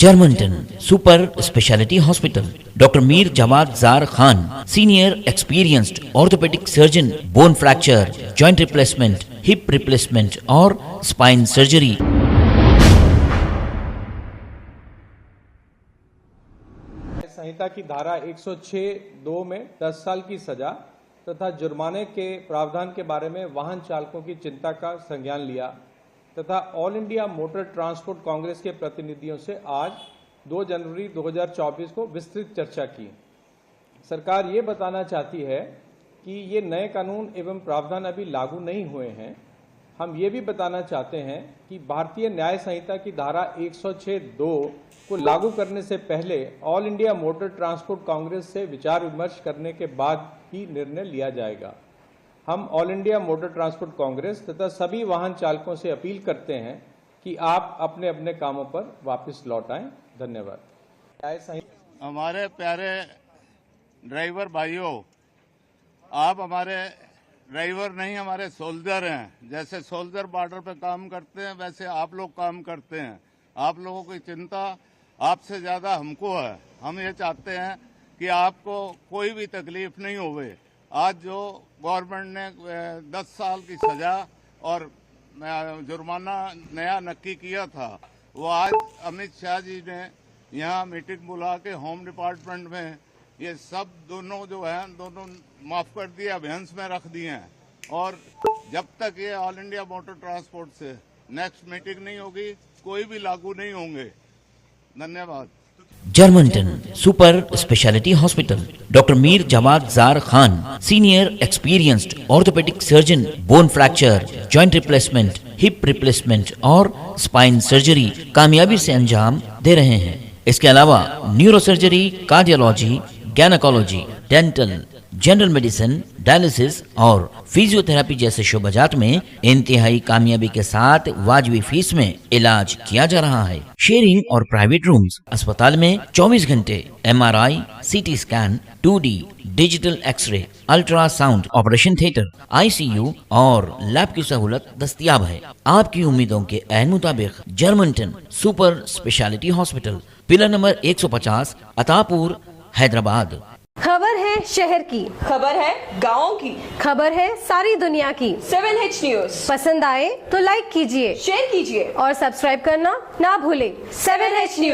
Germanton super speciality hospital, doctor Mir Jawad Jar Khan, senior experienced orthopaedic surgeon, bone fracture, joint replacement, hip replacement और spine surgery. संहिता की धारा 106(2) में 10 साल की सजा तथा जुर्माने के प्रावधान के बारे में वाहन चालकों की चिंता का संज्ञान लिया तथा all India motor transport Congress के प्रतिनिधियों से आज 2 जनवरी 2024 को विस्तृत चर्चा की। सरकार ये बताना चाहती है कि ये नए कानून एवं प्रावधान अभी लागू नहीं हुए हैं। हम ये भी बताना चाहते हैं कि भारतीय न्याय संहिता की धारा 106(2) को लागू करने से पहले all India motor transport Congress से विचार विमर्श करने के बाद ही निर्णय लिया जाएगा। हम all India motor transport Congress तथा सभी वाहन चालकों से अपील करते हैं कि आप अपने अपने कामों पर वापस लौट आएं। धन्यवाद। हमारे प्यारे ड्राइवर भाइयों, आप हमारे ड्राइवर नहीं, हमारे सोल्जर हैं। जैसे सोल्जर बॉर्डर पे काम करते हैं वैसे आप लोग काम करते हैं। आप लोगों की चिंता आपसे ज्यादा हमको है। हम ये चाहते हैं कि आपको कोई भी तकलीफ नहीं होवे। आज जो गवर्नमेंट ने 10 साल की सजा और जुर्माना नया नक्की किया था, वो आज अमित शाह जी ने यहाँ मीटिंग बुला के होम डिपार्टमेंट में ये सब दोनों जो है दोनों माफ कर दिए, अभियान में रख दिए हैं। और जब तक ये ऑल इंडिया मोटर ट्रांसपोर्ट से नेक्स्ट मीटिंग नहीं होगी, कोई भी लागू नहीं होंगे। धन्यवाद। Germanton super speciality hospital, doctor Mir Jawad Jar Khan, senior experienced orthopaedic surgeon, bone fracture, joint replacement, hip replacement और स्पाइन सर्जरी कामयाबी से अंजाम दे रहे हैं। इसके अलावा neuro surgery, cardiology, gynaecology, dental, general medicine, dialysis और फिजियोथेरेपी जैसे शोबाजात में इंतहाई कामयाबी के साथ वाजिबी फीस में इलाज किया जा रहा है। शेयरिंग और प्राइवेट रूम्स, अस्पताल में 24 घंटे MRI, CT scan, 2D digital X-ray, ultrasound, operation theatre, ICU और लैब की सहूलत दस्तयाब है। आपकी उम्मीदों के ऐन मुताबिक Germanton super speciality hospital, pillar number 150, Attapur, Hyderabad. खबर है शहर की, खबर है गाँव की, खबर है सारी दुनिया की। 7H न्यूज पसंद आए तो लाइक कीजिए, शेयर कीजिए और सब्सक्राइब करना ना भूले। 7H news.